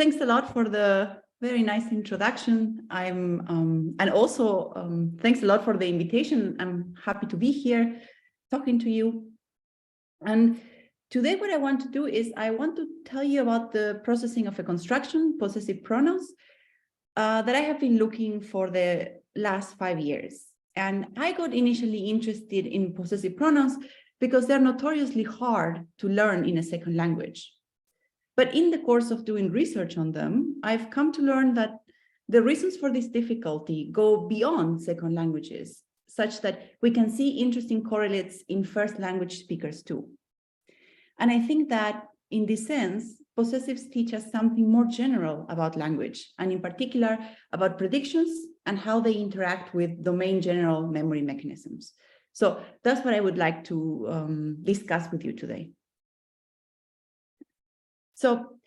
Thanks a lot for the very nice introduction. And also thanks a lot for the invitation. I'm happy to be here talking to you. And today what I want to do is I want to tell you about the processing of a construction, possessive pronouns, that I have been looking for the last 5 years. And I got initially interested in possessive pronouns because they're notoriously hard to learn in a second language. But in the course of doing research on them, I've come to learn that the reasons for this difficulty go beyond second languages, such that we can see interesting correlates in first language speakers too. And I think that in this sense, possessives teach us something more general about language, and in particular about predictions and how they interact with domain general memory mechanisms. So that's what I would like to discuss with you today. So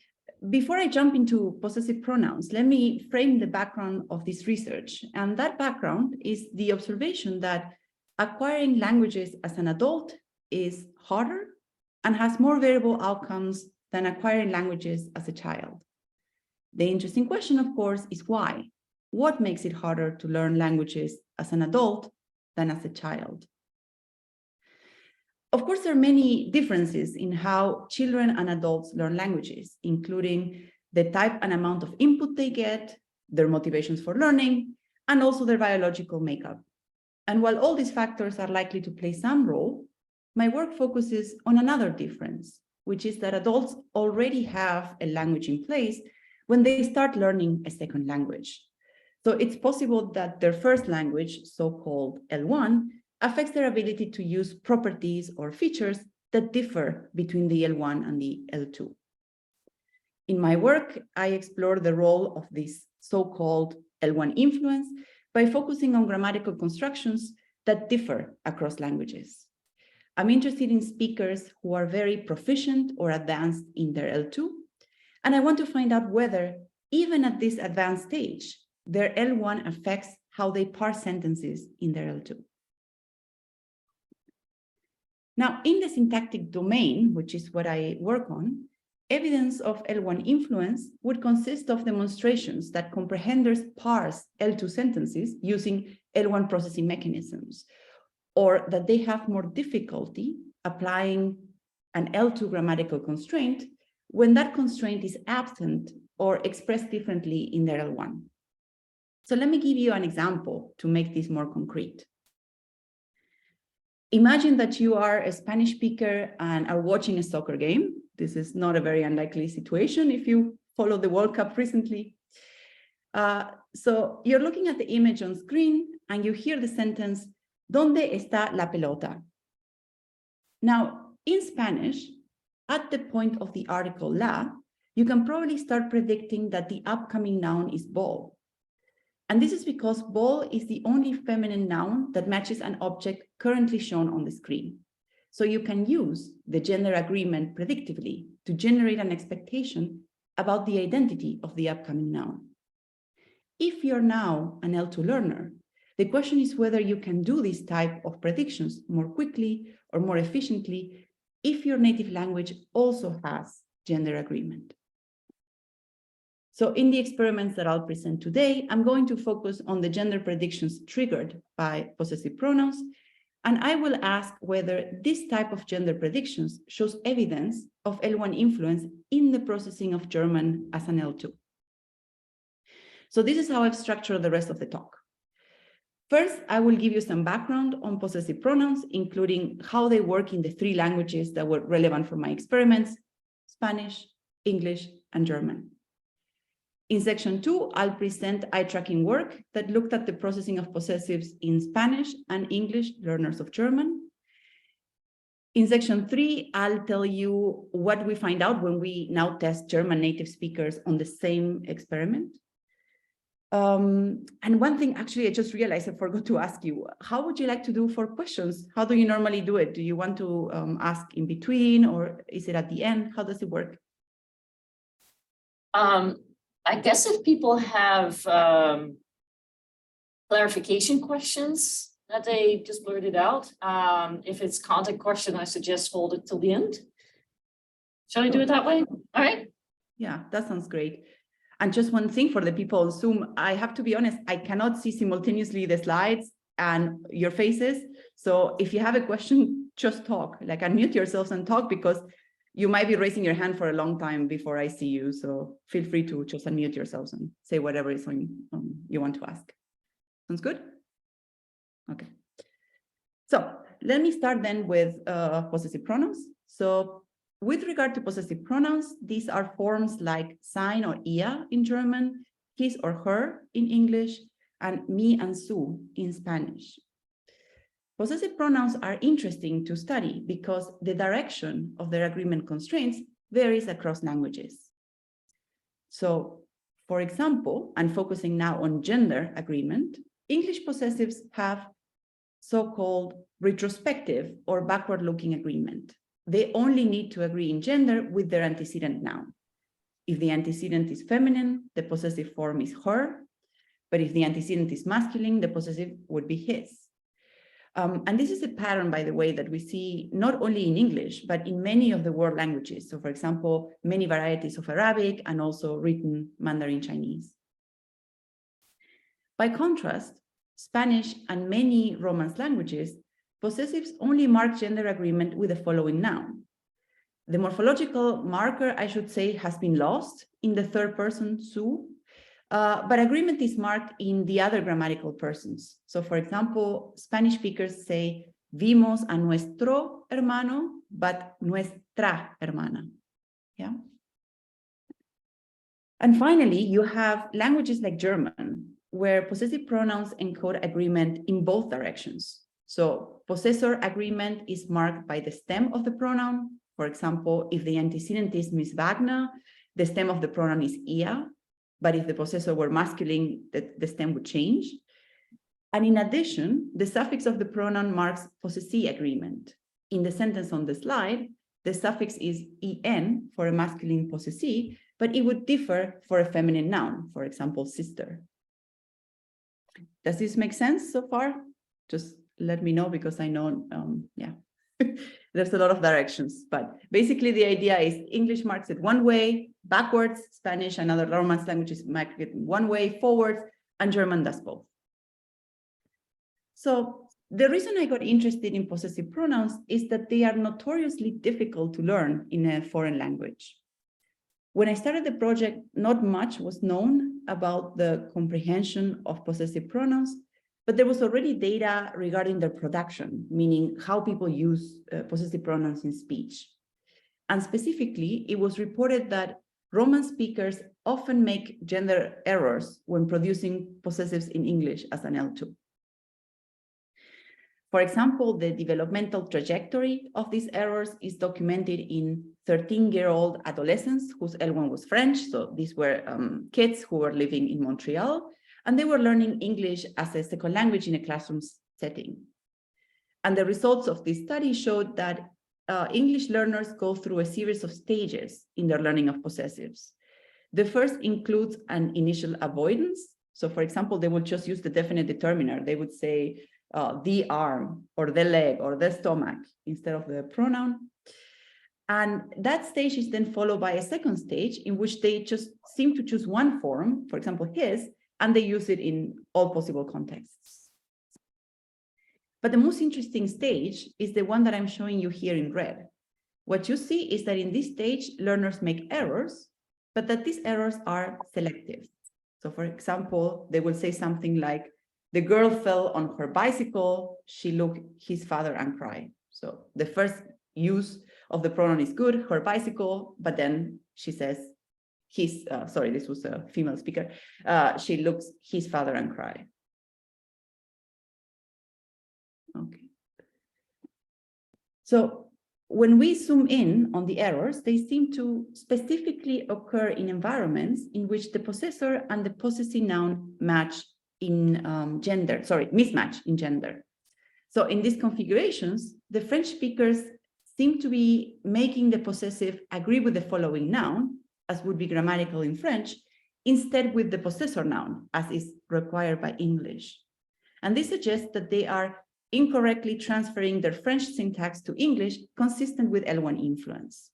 before I jump into possessive pronouns, let me frame the background of this research. And that background is the observation that acquiring languages as an adult is harder and has more variable outcomes than acquiring languages as a child. The interesting question, of course, is why? What makes it harder to learn languages as an adult than as a child? Of course, there are many differences in how children and adults learn languages, including the type and amount of input they get, their motivations for learning, and also their biological makeup. And while all these factors are likely to play some role, my work focuses on another difference, which is that adults already have a language in place when they start learning a second language. So it's possible that their first language, so-called L1, affects their ability to use properties or features that differ between the L1 and the L2. In my work, I explore the role of this so-called L1 influence by focusing on grammatical constructions that differ across languages. I'm interested in speakers who are very proficient or advanced in their L2, and I want to find out whether, even at this advanced stage, their L1 affects how they parse sentences in their L2. Now, in the syntactic domain, which is what I work on, evidence of L1 influence would consist of demonstrations that comprehenders parse L2 sentences using L1 processing mechanisms, or that they have more difficulty applying an L2 grammatical constraint when that constraint is absent or expressed differently in their L1. So let me give you an example to make this more concrete. Imagine that you are a Spanish speaker and are watching a soccer game. This is not a very unlikely situation if you follow the World Cup recently. So you're looking at the image on screen and you hear the sentence, ¿Dónde está la pelota? Now, in Spanish, at the point of the article la, you can probably start predicting that the upcoming noun is ball. And this is because ball is the only feminine noun that matches an object currently shown on the screen. So you can use the gender agreement predictively to generate an expectation about the identity of the upcoming noun. If you're now an L2 learner, the question is whether you can do this type of predictions more quickly or more efficiently if your native language also has gender agreement. So in the experiments that I'll present today, I'm going to focus on the gender predictions triggered by possessive pronouns, and I will ask whether this type of gender predictions shows evidence of L1 influence in the processing of German as an L2. So this is how I've structured the rest of the talk. First, I will give you some background on possessive pronouns, including how they work in the 3 languages that were relevant for my experiments: Spanish, English, and German. In section 2, I'll present eye-tracking work that looked at the processing of possessives in Spanish and English learners of German. In section 3, I'll tell you what we find out when we now test German native speakers on the same experiment. And one thing, actually, I just realized I forgot to ask you, how would you like to do for questions? How do you normally do it? Do you want to ask in between, or is it at the end? How does it work? I guess if people have clarification questions that they just blurted out, if it's content question, I suggest hold it till the end. Shall I do it that way? All right. Yeah, that sounds great. And just one thing for the people on Zoom, I have to be honest, I cannot see simultaneously the slides and your faces. So if you have a question, just talk, like unmute yourselves and talk, because you might be raising your hand for a long time before I see you. So feel free to just unmute yourselves and say whatever is on, you want to ask. Sounds good? Okay. So let me start then with possessive pronouns. So with regard to possessive pronouns, these are forms like sein or ihr in German, his or her in English, and me and su in Spanish. Possessive pronouns are interesting to study because the direction of their agreement constraints varies across languages. So, for example, and focusing now on gender agreement, English possessives have so-called retrospective or backward-looking agreement. They only need to agree in gender with their antecedent noun. If the antecedent is feminine, the possessive form is her, but if the antecedent is masculine, the possessive would be his. And this is a pattern, by the way, that we see not only in English, but in many of the world languages. So, for example, many varieties of Arabic and also written Mandarin Chinese. By contrast, Spanish and many Romance languages, possessives only mark gender agreement with the following noun. The morphological marker, I should say, has been lost in the third person, su, but agreement is marked in the other grammatical persons. So, for example, Spanish speakers say, vimos a nuestro hermano, but nuestra hermana. Yeah. And finally, you have languages like German, where possessive pronouns encode agreement in both directions. So, possessor agreement is marked by the stem of the pronoun. For example, if the antecedent is Miss Wagner, the stem of the pronoun is ia. But if the possessor were masculine, the stem would change. And in addition, the suffix of the pronoun marks possessee agreement. In the sentence on the slide, the suffix is en for a masculine possessee, but it would differ for a feminine noun, for example, sister. Does this make sense so far? Just let me know, because I know, yeah, there's a lot of directions, but basically the idea is English marks it one way, backwards, Spanish and other Romance languages mark it one way, forwards, and German does both. So the reason I got interested in possessive pronouns is that they are notoriously difficult to learn in a foreign language. When I started the project, not much was known about the comprehension of possessive pronouns, but there was already data regarding their production, meaning how people use possessive pronouns in speech. And specifically, it was reported that Romance speakers often make gender errors when producing possessives in English as an L2. For example, the developmental trajectory of these errors is documented in 13-year-old adolescents whose L1 was French. So these were kids who were living in Montreal, and they were learning English as a second language in a classroom setting. And the results of this study showed that English learners go through a series of stages in their learning of possessives. The first includes an initial avoidance. So, for example, they would just use the definite determiner. They would say the arm or the leg or the stomach instead of the pronoun. And that stage is then followed by a second stage in which they just seem to choose one form, for example, his, and they use it in all possible contexts. But the most interesting stage is the one that I'm showing you here in red. What you see is that in this stage, learners make errors, but that these errors are selective. So, for example, they will say something like, the girl fell on her bicycle, she looked his father and cried. So the first use of the pronoun is good, her bicycle, but then she says, his, sorry, this was a female speaker, she looks his father and cried. Okay. So when we zoom in on the errors, they seem to specifically occur in environments in which the possessor and the possessee noun match in gender, sorry, mismatch in gender. So in these configurations, the French speakers seem to be making the possessive agree with the following noun, as would be grammatical in French, instead with the possessor noun, as is required by English. And this suggests that they are incorrectly transferring their French syntax to English consistent with L1 influence.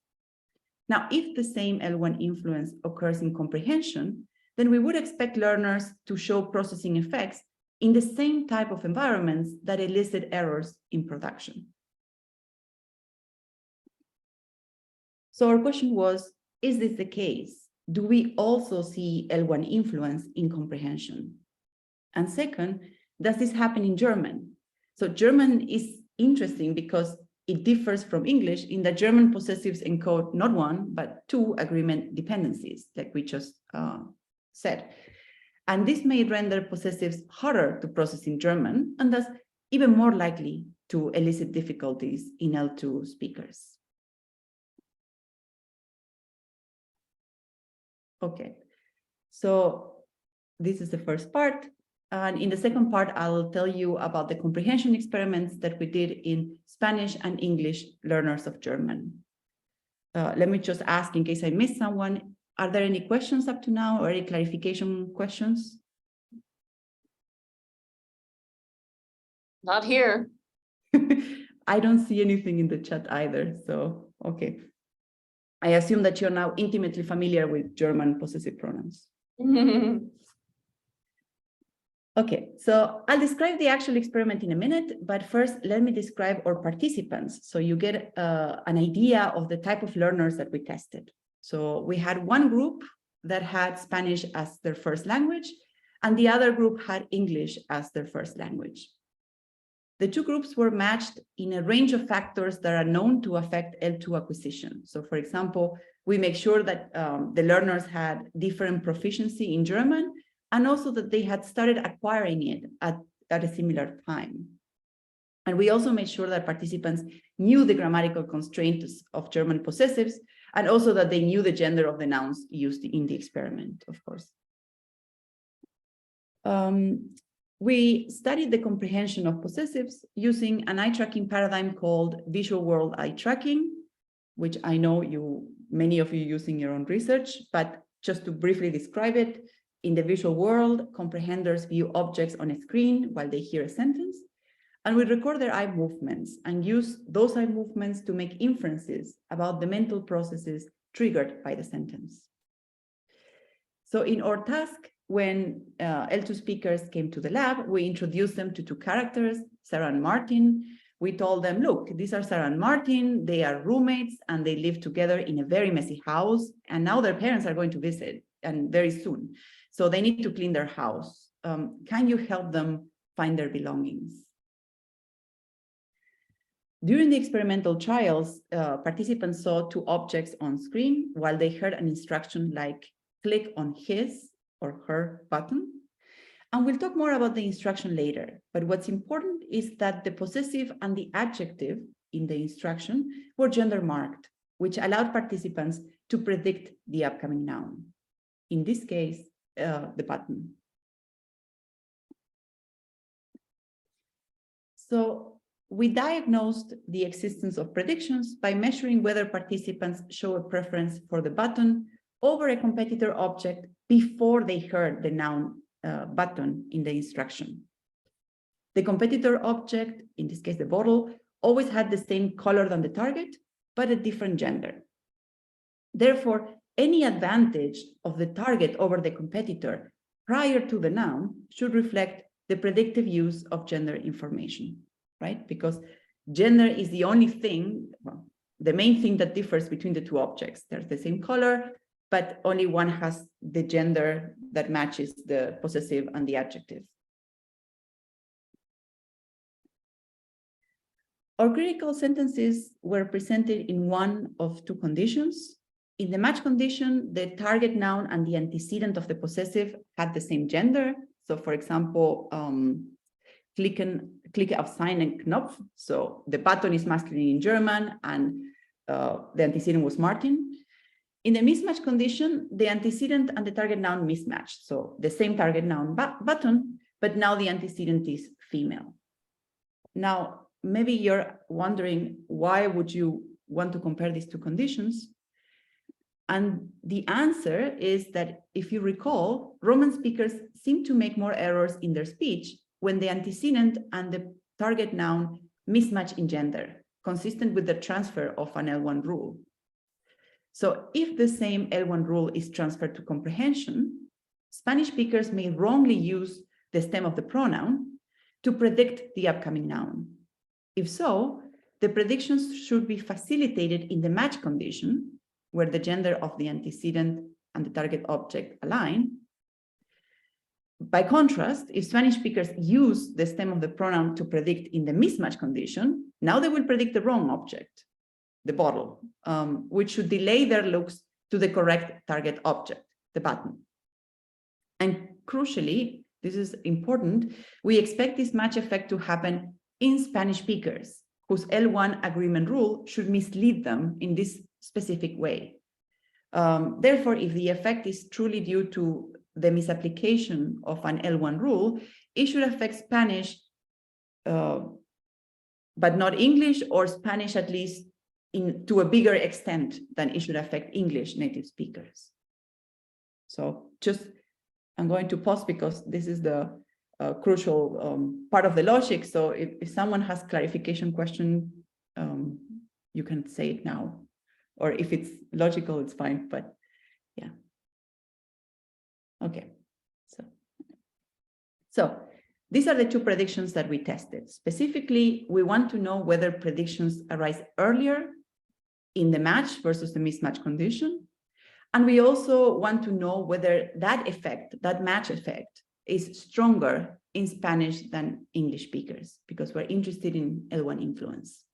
Now, if the same L1 influence occurs in comprehension, then we would expect learners to show processing effects in the same type of environments that elicit errors in production. So our question was, is this the case? Do we also see L1 influence in comprehension? And second, does this happen in German? So German is interesting because it differs from English in that German possessives encode not one, but two agreement dependencies, like we just said. And this may render possessives harder to process in German, and thus even more likely to elicit difficulties in L2 speakers. Okay, so this is the first part. And in the second part, I'll tell you about the comprehension experiments that we did in Spanish and English learners of German. Let me just ask, in case I missed someone, are there any questions up to now or any clarification questions? Not here. I don't see anything in the chat either, so okay. I assume that you're now intimately familiar with German possessive pronouns. Okay, so I'll describe the actual experiment in a minute, but first let me describe our participants so you get an idea of the type of learners that we tested. So we had one group that had Spanish as their first language, and the other group had English as their first language. The two groups were matched in a range of factors that are known to affect L2 acquisition. So for example, we make sure that the learners had different proficiency in German, and also that they had started acquiring it at a similar time. And we also made sure that participants knew the grammatical constraints of German possessives, and also that they knew the gender of the nouns used in the experiment, of course. We studied the comprehension of possessives using an eye tracking paradigm called visual world eye tracking, which I know many of you use in your own research, but just to briefly describe it, in the visual world, comprehenders view objects on a screen while they hear a sentence, and we record their eye movements and use those eye movements to make inferences about the mental processes triggered by the sentence. So in our task, when L2 speakers came to the lab, we introduced them to two characters, Sarah and Martin. We told them, look, these are Sarah and Martin, they are roommates and they live together in a very messy house. And now their parents are going to visit, and very soon. So they need to clean their house. Can you help them find their belongings? During the experimental trials, participants saw two objects on screen while they heard an instruction like click on his or her button. And we'll talk more about the instruction later. But what's important is that the possessive and the adjective in the instruction were gender marked, which allowed participants to predict the upcoming noun. In this case, the button. So we diagnosed the existence of predictions by measuring whether participants show a preference for the button over a competitor object before they heard the noun button in the instruction. The competitor object, in this case the bottle, always had the same color than the target, but a different gender. Therefore, any advantage of the target over the competitor prior to the noun should reflect the predictive use of gender information, right? Because gender is the only thing, well, the main thing that differs between the two objects. They're the same color, but only one has the gender that matches the possessive and the adjective. Our critical sentences were presented in one of two conditions. In the match condition, the target noun and the antecedent of the possessive had the same gender. So for example, click auf seinen Knopf. So the button is masculine in German and the antecedent was Martin. In the mismatch condition, the antecedent and the target noun mismatched. So the same target noun button, but now the antecedent is female. Now, maybe you're wondering, why would you want to compare these two conditions? And the answer is that if you recall, Roman speakers seem to make more errors in their speech when the antecedent and the target noun mismatch in gender, consistent with the transfer of an L1 rule. So if the same L1 rule is transferred to comprehension, Spanish speakers may wrongly use the stem of the pronoun to predict the upcoming noun. If so, the predictions should be facilitated in the match condition, where the gender of the antecedent and the target object align. By contrast, if Spanish speakers use the stem of the pronoun to predict in the mismatch condition, now they will predict the wrong object, the bottle, which should delay their looks to the correct target object, the button. And crucially, this is important, we expect this match effect to happen in Spanish speakers, whose L1 agreement rule should mislead them in this specific way. Therefore, if the effect is truly due to the misapplication of an L1 rule, it should affect Spanish, but not English, or Spanish at least to a bigger extent than it should affect English native speakers. So just, I'm going to pause because this is the crucial part of the logic. So if someone has clarification question, you can say it now, or if it's logical, it's fine, but yeah. Okay, so these are the two predictions that we tested. Specifically, we want to know whether predictions arise earlier in the match versus the mismatch condition. And we also want to know whether that effect, that match effect, is stronger in Spanish than English speakers, because we're interested in L1 influence.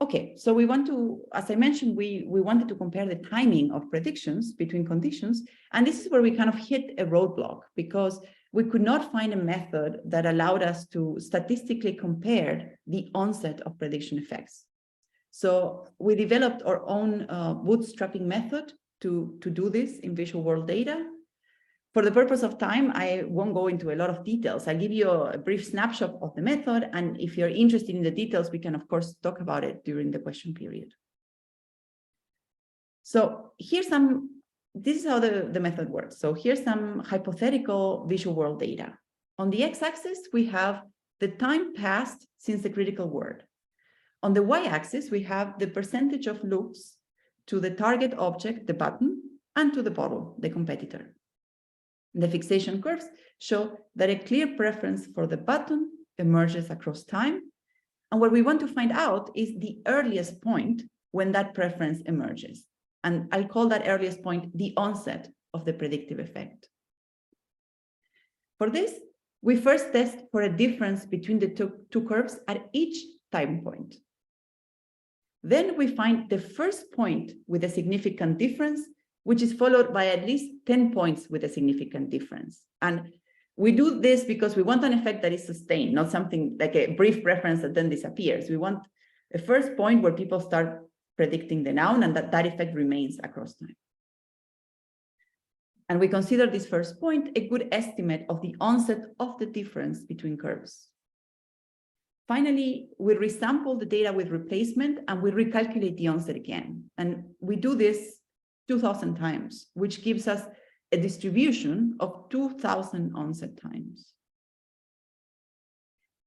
Okay, so we want to, as I mentioned, we wanted to compare the timing of predictions between conditions. And this is where we kind of hit a roadblock, because we could not find a method that allowed us to statistically compare the onset of prediction effects. So we developed our own bootstrapping method to do this in visual world data. For the purpose of time, I won't go into a lot of details. I'll give you a brief snapshot of the method. And if you're interested in the details, we can, of course, talk about it during the question period. So here's this is how the method works. So here's some hypothetical visual world data. On the x-axis, we have the time passed since the critical word. On the y-axis, we have the percentage of looks to the target object, the button, and to the bottle, the competitor. The fixation curves show that a clear preference for the button emerges across time. And what we want to find out is the earliest point when that preference emerges. And I'll call that earliest point the onset of the predictive effect. For this, we first test for a difference between the two curves at each time point. Then we find the first point with a significant difference, which is followed by at least 10 points with a significant difference. And we do this because we want an effect that is sustained, not something like a brief preference that then disappears. We want a first point where people start predicting the noun and that effect remains across time. And we consider this first point a good estimate of the onset of the difference between curves. Finally, we resample the data with replacement and we recalculate the onset again. And we do this 2,000 times, which gives us a distribution of 2,000 onset times.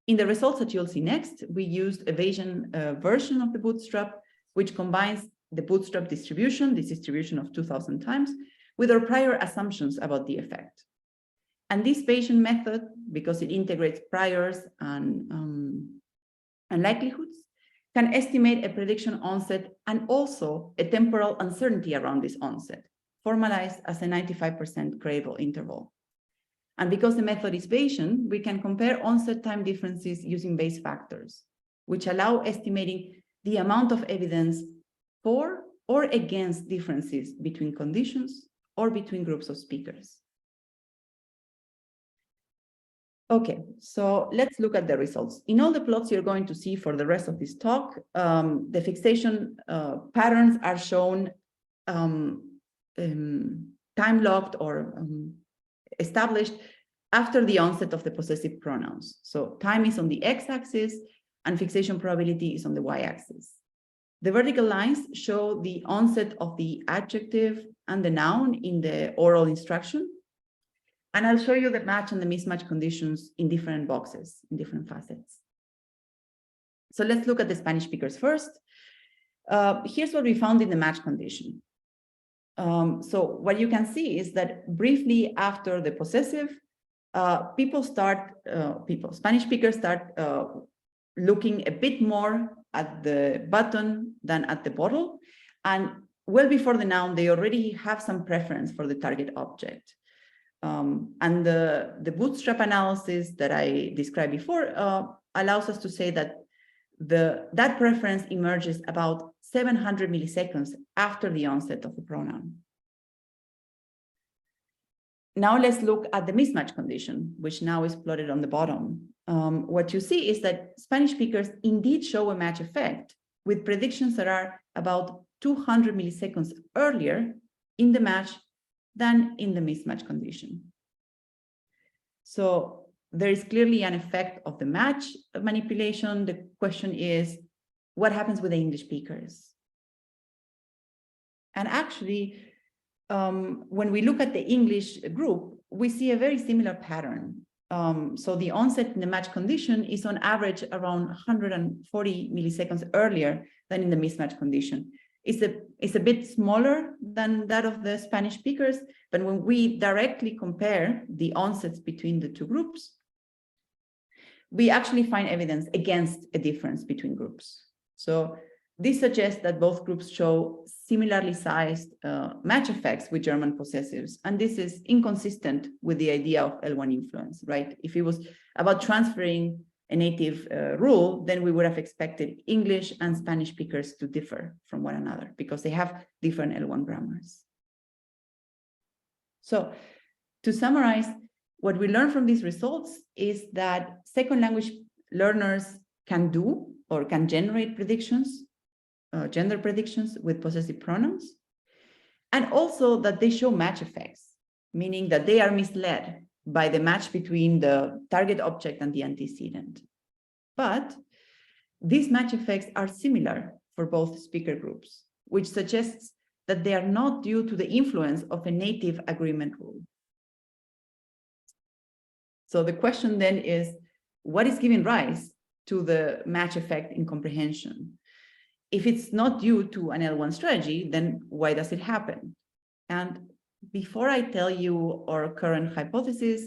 In the results that you'll see next, we used a Bayesian version of the bootstrap, which combines the bootstrap distribution, this distribution of 2,000 times, with our prior assumptions about the effect. And this Bayesian method, because it integrates priors and likelihoods, can estimate a prediction onset and also a temporal uncertainty around this onset, formalized as a 95% credible interval. And because the method is Bayesian, we can compare onset time differences using Bayes factors, which allow estimating the amount of evidence for or against differences between conditions or between groups of speakers. Okay, so let's look at the results. In all the plots you're going to see for the rest of this talk, the fixation patterns are shown time-locked or established after the onset of the possessive pronouns. So time is on the x-axis and fixation probability is on the y-axis. The vertical lines show the onset of the adjective and the noun in the oral instruction. And I'll show you the match and the mismatch conditions in different boxes, in different facets. So let's look at the Spanish speakers first. Here's what we found in the match condition. So what you can see is that briefly after the possessive, Spanish speakers start looking a bit more at the button than at the bottle. And well before the noun, they already have some preference for the target object. And the bootstrap analysis that I described before allows us to say that that preference emerges about 700 milliseconds after the onset of the pronoun. Now let's look at the mismatch condition, which now is plotted on the bottom. What you see is that Spanish speakers indeed show a match effect with predictions that are about 200 milliseconds earlier in the match than in the mismatch condition. So there is clearly an effect of the match manipulation. The question is, what happens with the English speakers? And actually, when we look at the English group, we see a very similar pattern. So the onset in the match condition is on average around 140 milliseconds earlier than in the mismatch condition. It's a bit smaller than that of the Spanish speakers, but when we directly compare the onsets between the two groups, we actually find evidence against a difference between groups. So this suggests that both groups show similarly sized match effects with German possessives, and this is inconsistent with the idea of L1 influence, right? If it was about transferring a native rule, then we would have expected English and Spanish speakers to differ from one another because they have different L1 grammars. So to summarize, what we learn from these results is that second language learners can do or can generate predictions, gender predictions with possessive pronouns, and also that they show match effects, meaning that they are misled by the match between the target object and the antecedent. But these match effects are similar for both speaker groups, which suggests that they are not due to the influence of a native agreement rule. So the question then is, what is giving rise to the match effect in comprehension? If it's not due to an L1 strategy, then why does it happen? And before I tell you our current hypothesis,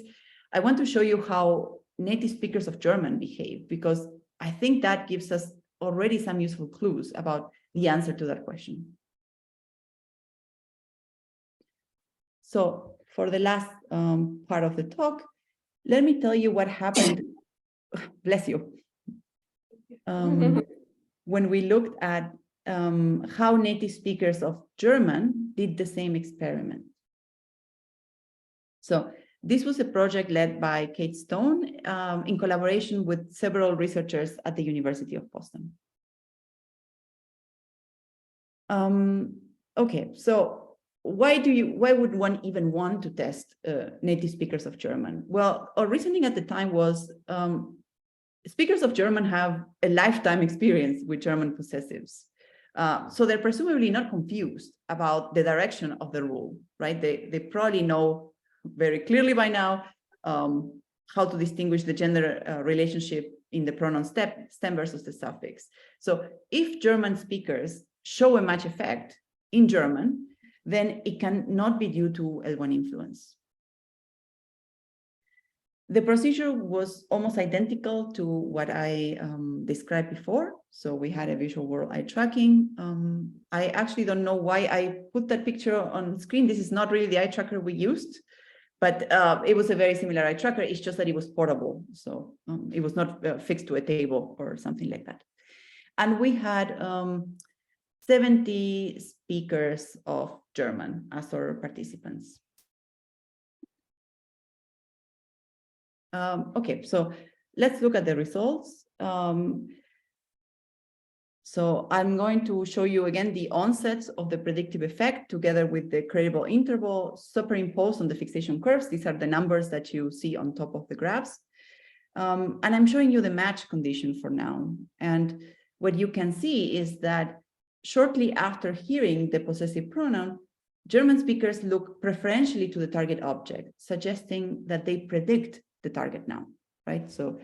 I want to show you how native speakers of German behave, because I think that gives us already some useful clues about the answer to that question. So for the last part of the talk, let me tell you what happened, bless you, when we looked at how native speakers of German did the same experiment. So this was a project led by Kate Stone in collaboration with several researchers at the University of Boston. Okay, so why would one even want to test native speakers of German? Well, our reasoning at the time was speakers of German have a lifetime experience with German possessives. So they're presumably not confused about the direction of the rule, right? They probably know very clearly by now how to distinguish the gender relationship in the pronoun stem versus the suffix. So if German speakers show a match effect in German, then it cannot be due to L1 influence. The procedure was almost identical to what I described before. So we had a visual world eye tracking. I actually don't know why I put that picture on screen. This is not really the eye tracker we used, but it was a very similar eye tracker. It's just that it was portable. So it was not fixed to a table or something like that. And we had 70 speakers of German as our participants. Okay, so let's look at the results. So I'm going to show you again the onsets of the predictive effect together with the credible interval superimposed on the fixation curves. These are the numbers that you see on top of the graphs. And I'm showing you the match condition for now. And what you can see is that shortly after hearing the possessive pronoun, German speakers look preferentially to the target object, suggesting that they predict the target noun, right? So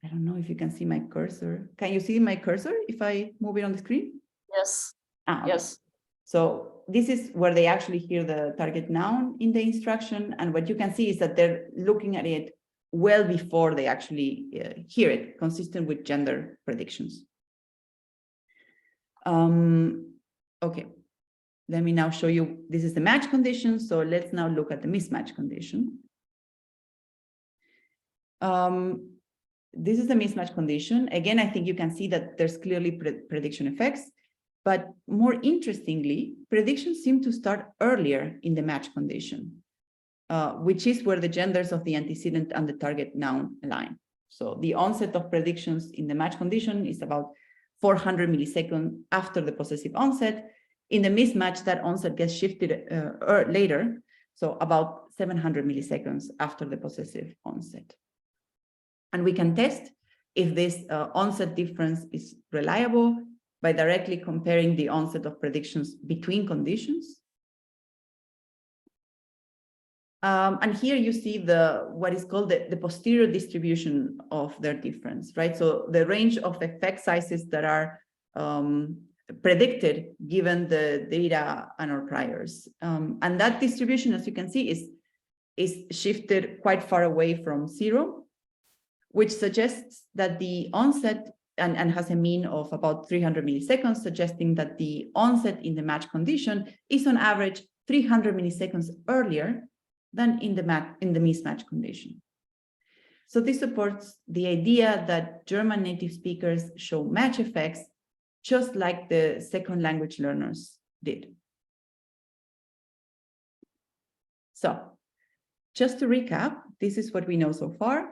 I don't know if you can see my cursor. Can you see my cursor if I move it on the screen? Yes. Okay. Yes. So this is where they actually hear the target noun in the instruction. And what you can see is that they're looking at it well before they actually hear it, consistent with gender predictions. Okay, let me now show you, this is the match condition. So let's now look at the mismatch condition. This is the mismatch condition. Again, I think you can see that there's clearly prediction effects, but more interestingly, predictions seem to start earlier in the match condition, which is where the genders of the antecedent and the target noun align. So the onset of predictions in the match condition is about 400 milliseconds after the possessive onset. In the mismatch, that onset gets shifted later, so about 700 milliseconds after the possessive onset. And we can test if this onset difference is reliable by directly comparing the onset of predictions between conditions. And here you see what is called the posterior distribution of their difference, right? So the range of effect sizes that are predicted given the data and our priors. And that distribution, as you can see, is shifted quite far away from zero, which suggests that the onset and has a mean of about 300 milliseconds, suggesting that the onset in the match condition is on average 300 milliseconds earlier than in the mismatch condition. So this supports the idea that German native speakers show match effects just like the second language learners did. So just to recap, this is what we know so far.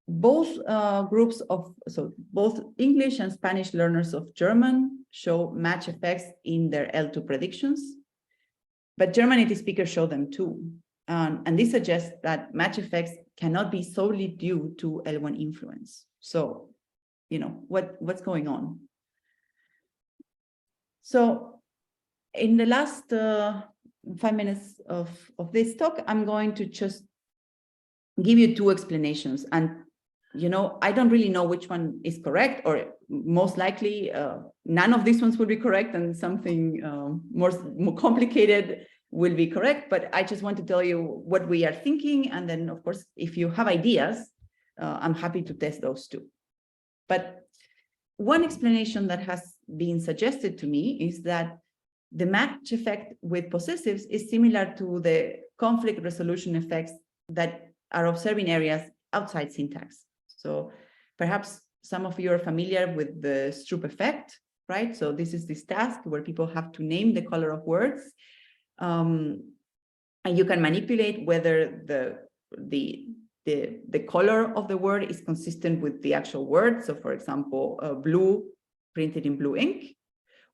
Both groups of, so both English and Spanish learners of German show match effects in their L2 predictions, but German native speakers show them too. And this suggests that match effects cannot be solely due to L1 influence. So, you know, what's going on? So in the last 5 minutes of this talk, I'm going to just give you two explanations. And you know, I don't really know which one is correct, or most likely none of these ones will be correct, and something more complicated will be correct. But I just want to tell you what we are thinking. And then, of course, if you have ideas, I'm happy to test those too. But one explanation that has been suggested to me is that the match effect with possessives is similar to the conflict resolution effects that are observed in areas outside syntax. So perhaps some of you are familiar with the Stroop effect, right? So this is this task where people have to name the color of words. And you can manipulate whether the color of the word is consistent with the actual word. So for example, blue printed in blue ink,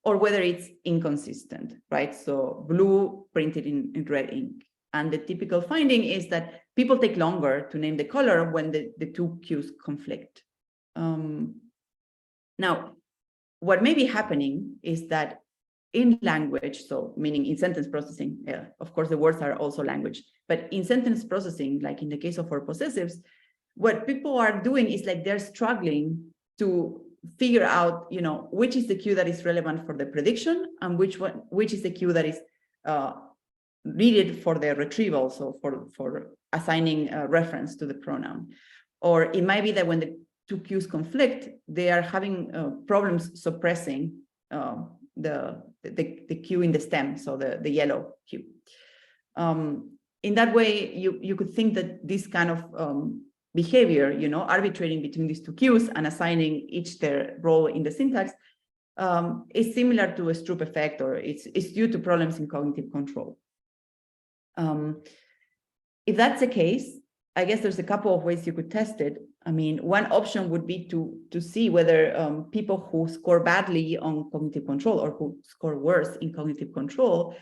or whether it's inconsistent, right? So blue printed in red ink. And the typical finding is that people take longer to name the color when the two cues conflict. Now, what may be happening is that in language, so meaning in sentence processing, of course, the words are also language, but in sentence processing, like in the case of our possessives, what people are doing is like they're struggling to figure out, you know, which is the cue that is relevant for the prediction and which is the cue that is needed for the retrieval, so for assigning a reference to the pronoun. Or it might be that when the two cues conflict, they are having problems suppressing the cue in the stem, so the yellow cue. In that way, you could think that this kind of behavior, you know, arbitrating between these two cues and assigning each their role in the syntax is similar to a Stroop effect, or it's due to problems in cognitive control. If that's the case, I guess there's a couple of ways you could test it. I mean, one option would be to see whether people who score badly on cognitive control or who score worse in cognitive control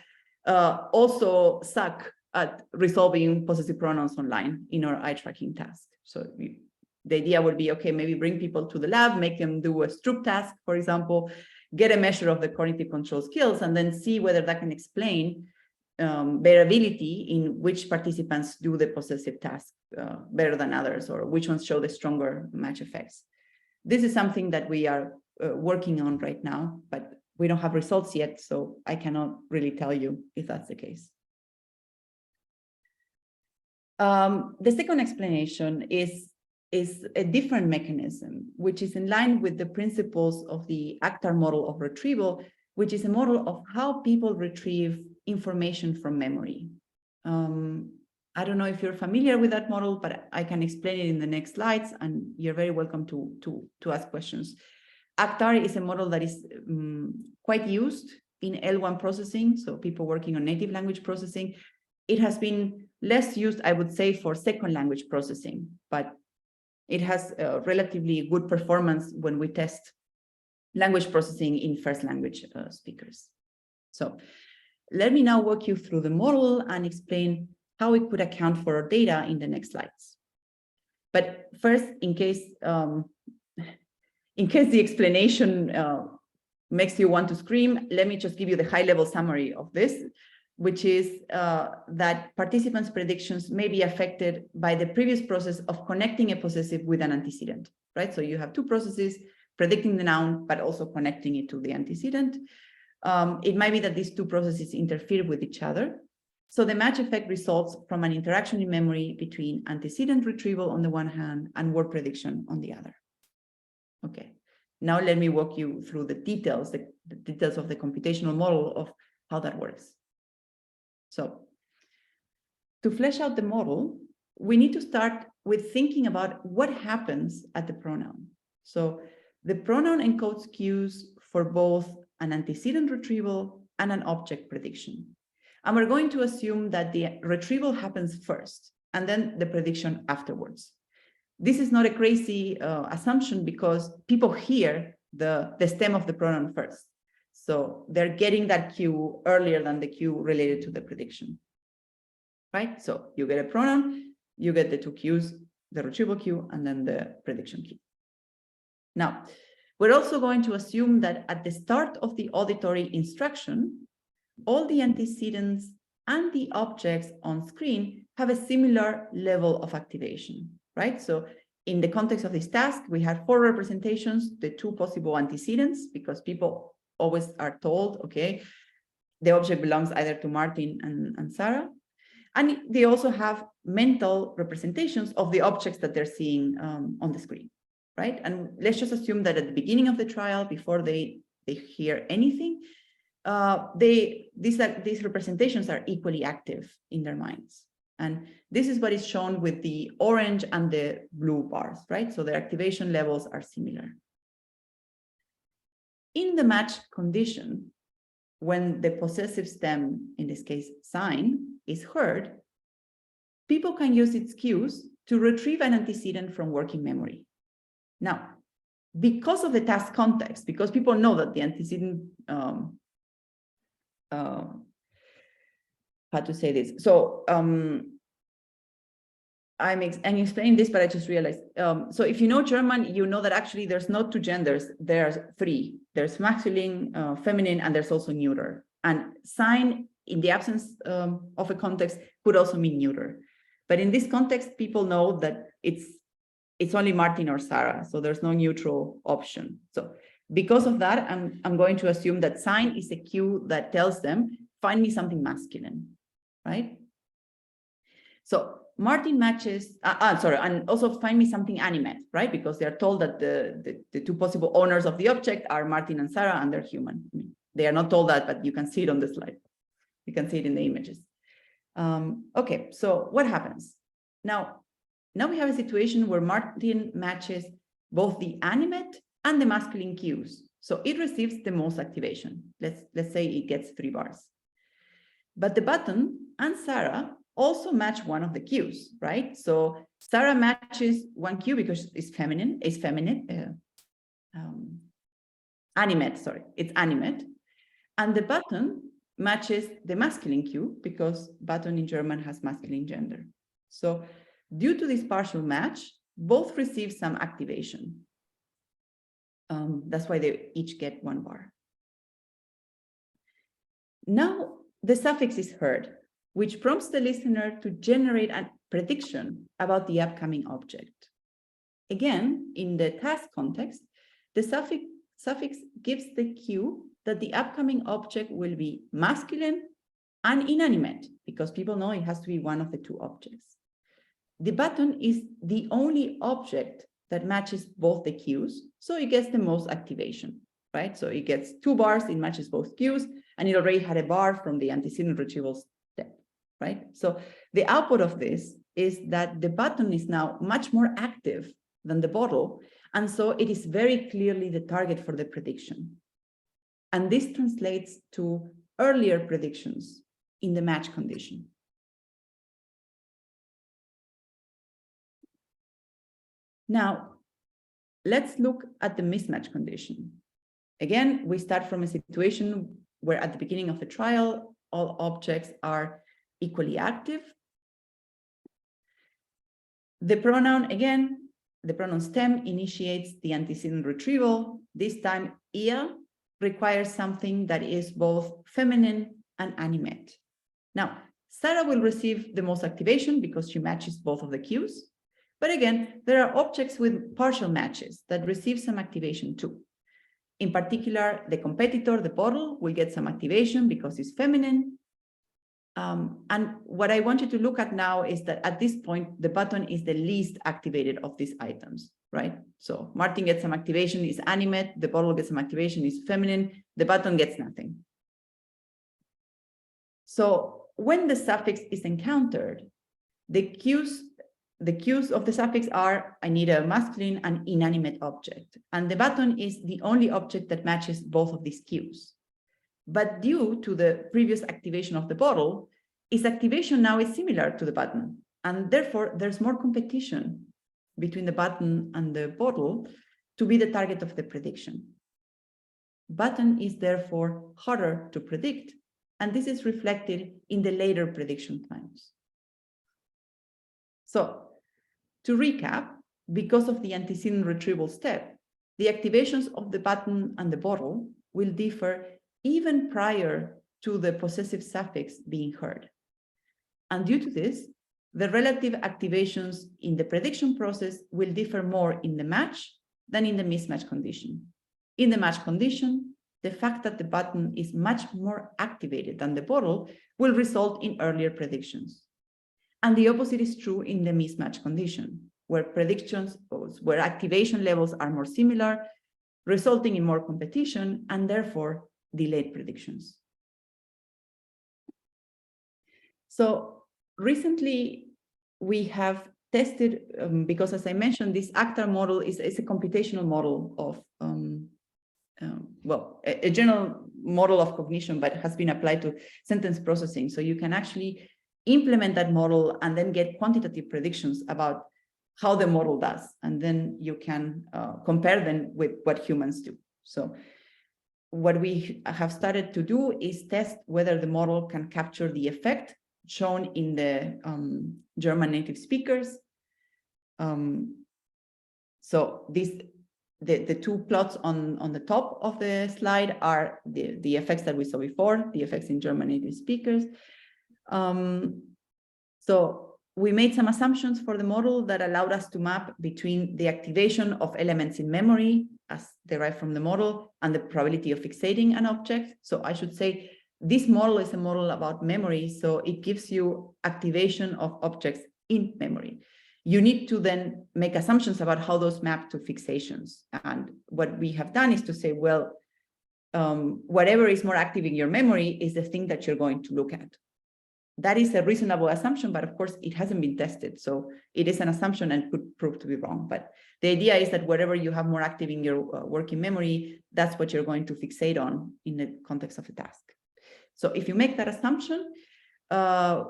also suck at resolving possessive pronouns online in our eye tracking task. So the idea would be, okay, maybe bring people to the lab, make them do a Stroop task, for example, get a measure of the cognitive control skills, and then see whether that can explain variability in which participants do the possessive task better than others, or which ones show the stronger match effects. This is something that we are working on right now, but we don't have results yet, so I cannot really tell you if that's the case. The second explanation is a different mechanism, which is in line with the principles of the ACTAR model of retrieval, which is a model of how people retrieve information from memory. I don't know if you're familiar with that model, but I can explain it in the next slides, and you're very welcome to ask questions. ACTAR is a model that is quite used in L1 processing, so people working on native language processing. It has been less used, I would say, for second language processing, but it has relatively good performance when we test language processing in first language speakers. So let me now walk you through the model and explain how we could account for our data in the next slides. But first, in case the explanation makes you want to scream, let me just give you the high-level summary of this, which is that participants' predictions may be affected by the previous process of connecting a possessive with an antecedent, right? So you have two processes, predicting the noun, but also connecting it to the antecedent. It might be that these two processes interfere with each other. So the match effect results from an interaction in memory between antecedent retrieval on the one hand and word prediction on the other. Okay, now let me walk you through the details of the computational model of how that works. So to flesh out the model, we need to start with thinking about what happens at the pronoun. So the pronoun encodes cues for both an antecedent retrieval and an object prediction. And we're going to assume that the retrieval happens first and then the prediction afterwards. This is not a crazy assumption because people hear the stem of the pronoun first. So they're getting that cue earlier than the cue related to the prediction, right? So you get a pronoun, you get the two cues, the retrieval cue, and then the prediction cue. Now, we're also going to assume that at the start of the auditory instruction, all the antecedents and the objects on screen have a similar level of activation, right? So in the context of this task, we have 4 representations, the 2 possible antecedents, because people always are told, okay, the object belongs either to Martin and Sarah. And they also have mental representations of the objects that they're seeing on the screen, right? And let's just assume that at the beginning of the trial, before they hear anything, these representations are equally active in their minds. And this is what is shown with the orange and the blue bars, right? So their activation levels are similar. In the match condition, when the possessive stem, in this case, sign, is heard, people can use its cues to retrieve an antecedent from working memory. Now, because of the task context, because people know that the antecedent, how to say this? So I'm explaining this, but I just realized. So if you know German, you know that actually there's not 2 genders, there's 3. There's masculine, feminine, and there's also neuter. And sign, in the absence of a context, could also mean neuter. But in this context, people know that it's only Martin or Sarah, so there's no neutral option. So because of that, I'm going to assume that sign is a cue that tells them, find me something masculine, right? So Martin matches, and also find me something animate, right? Because they're told that the 2 possible owners of the object are Martin and Sarah, and they're human. I mean, they are not told that, but you can see it on the slide. You can see it in the images. Okay, so what happens? Now we have a situation where Martin matches both the animate and the masculine cues. So it receives the most activation. Let's say it gets 3 bars. But the button and Sarah also match one of the cues, right? So Sarah matches one cue because it's feminine, animate, sorry, it's animate. And the button matches the masculine cue because button in German has masculine gender. So due to this partial match, both receive some activation. That's why they each get 1 bar. Now the suffix is heard, which prompts the listener to generate a prediction about the upcoming object. Again, in the task context, the suffix gives the cue that the upcoming object will be masculine and inanimate, because people know it has to be one of the two objects. The button is the only object that matches both the cues, so it gets the most activation, right? So it gets 2 bars, it matches both cues, and it already had a bar from the antecedent retrieval step, right? So the output of this is that the button is now much more active than the bottle, and so it is very clearly the target for the prediction. And this translates to earlier predictions in the match condition. Now, let's look at the mismatch condition. Again, we start from a situation where at the beginning of the trial, all objects are equally active. The pronoun, again, the pronoun stem initiates the antecedent retrieval. This time, ia requires something that is both feminine and animate. Now, Sarah will receive the most activation because she matches both of the cues. But again, there are objects with partial matches that receive some activation too. In particular, the competitor, the bottle, will get some activation because it's feminine. And what I want you to look at now is that at this point, the button is the least activated of these items, right? So Martin gets some activation, is animate, the bottle gets some activation, is feminine, the button gets nothing. So when the suffix is encountered, the cues of the suffix are, I need a masculine and inanimate object. And the button is the only object that matches both of these cues. But due to the previous activation of the bottle, its activation now is similar to the button. And therefore, there's more competition between the button and the bottle to be the target of the prediction. Button is therefore harder to predict. And this is reflected in the later prediction times. So, to recap, because of the antecedent retrieval step, the activations of the button and the bottle will differ even prior to the possessive suffix being heard. And due to this, the relative activations in the prediction process will differ more in the match than in the mismatch condition. In the match condition, the fact that the button is much more activated than the bottle will result in earlier predictions. And the opposite is true in the mismatch condition, where activation levels are more similar, resulting in more competition and therefore delayed predictions. So recently we have tested, because as I mentioned, this ACTAR model is a computational model of, a general model of cognition, but has been applied to sentence processing. So you can actually implement that model and then get quantitative predictions about how the model does. And then you can compare them with what humans do. So what we have started to do is test whether the model can capture the effect shown in the German native speakers. So the two plots on the top of the slide are the effects that we saw before, the effects in German native speakers. So we made some assumptions for the model that allowed us to map between the activation of elements in memory as derived from the model and the probability of fixating an object. So I should say this model is a model about memory, so it gives you activation of objects in memory. You need to then make assumptions about how those map to fixations. And what we have done is to say, well, whatever is more active in your memory is the thing that you're going to look at. That is a reasonable assumption, but of course it hasn't been tested. So it is an assumption and could prove to be wrong. But the idea is that whatever you have more active in your working memory, that's what you're going to fixate on in the context of a task. So if you make that assumption,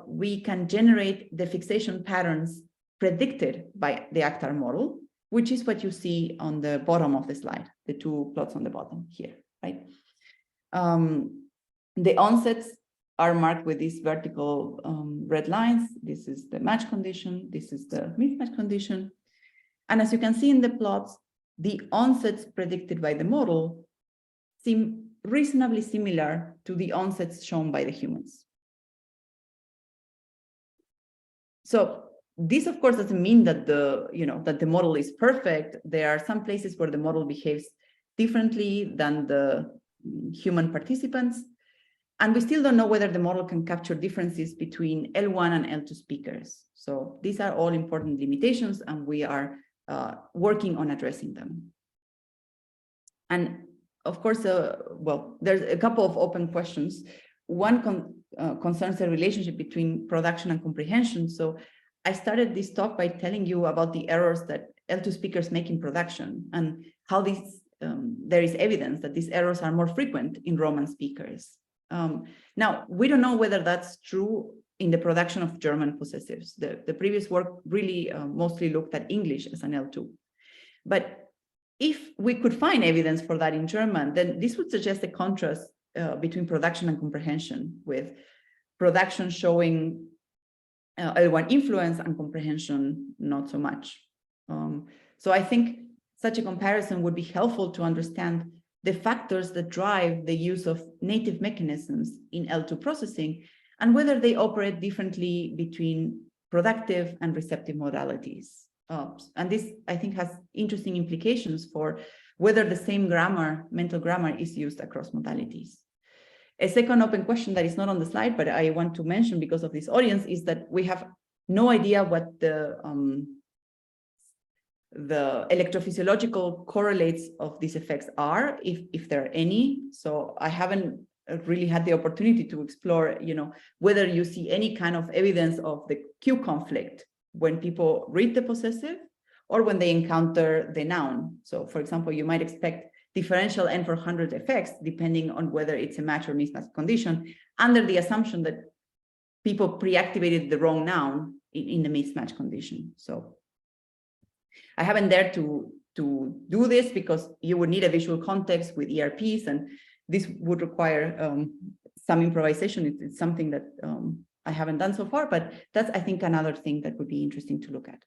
we can generate the fixation patterns predicted by the ACTAR model, which is what you see on the bottom of the slide, the two plots on the bottom here, right? The onsets are marked with these vertical red lines. This is the match condition. This is the mismatch condition. And as you can see in the plots, the onsets predicted by the model seem reasonably similar to the onsets shown by the humans. So this, of course, doesn't mean that the model is perfect. There are some places where the model behaves differently than the human participants. And we still don't know whether the model can capture differences between L1 and L2 speakers. So these are all important limitations, and we are working on addressing them. And of course, well, there's a couple of open questions. One concerns the relationship between production and comprehension. So I started this talk by telling you about the errors that L2 speakers make in production, and how there is evidence that these errors are more frequent in Roman speakers. Now, we don't know whether that's true in the production of German possessives. The previous work really mostly looked at English as an L2. But if we could find evidence for that in German, then this would suggest a contrast between production and comprehension, with production showing L1 influence and comprehension not so much. So I think such a comparison would be helpful to understand the factors that drive the use of native mechanisms in L2 processing, and whether they operate differently between productive and receptive modalities. And this, I think, has interesting implications for whether the same grammar, mental grammar, is used across modalities. A second open question that is not on the slide, but I want to mention because of this audience, is that we have no idea what the electrophysiological correlates of these effects are, if there are any. So I haven't really had the opportunity to explore, whether you see any kind of evidence of the cue conflict when people read the possessive or when they encounter the noun. So for example, you might expect differential N for 100 effects, depending on whether it's a match or mismatch condition, under the assumption that people pre-activated the wrong noun in the mismatch condition. So I haven't dared to do this because you would need a visual context with ERPs, and this would require some improvisation. It's something that I haven't done so far, but that's, I think, another thing that would be interesting to look at.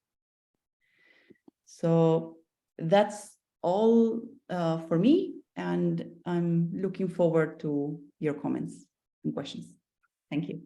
So that's all for me, and I'm looking forward to your comments and questions. Thank you.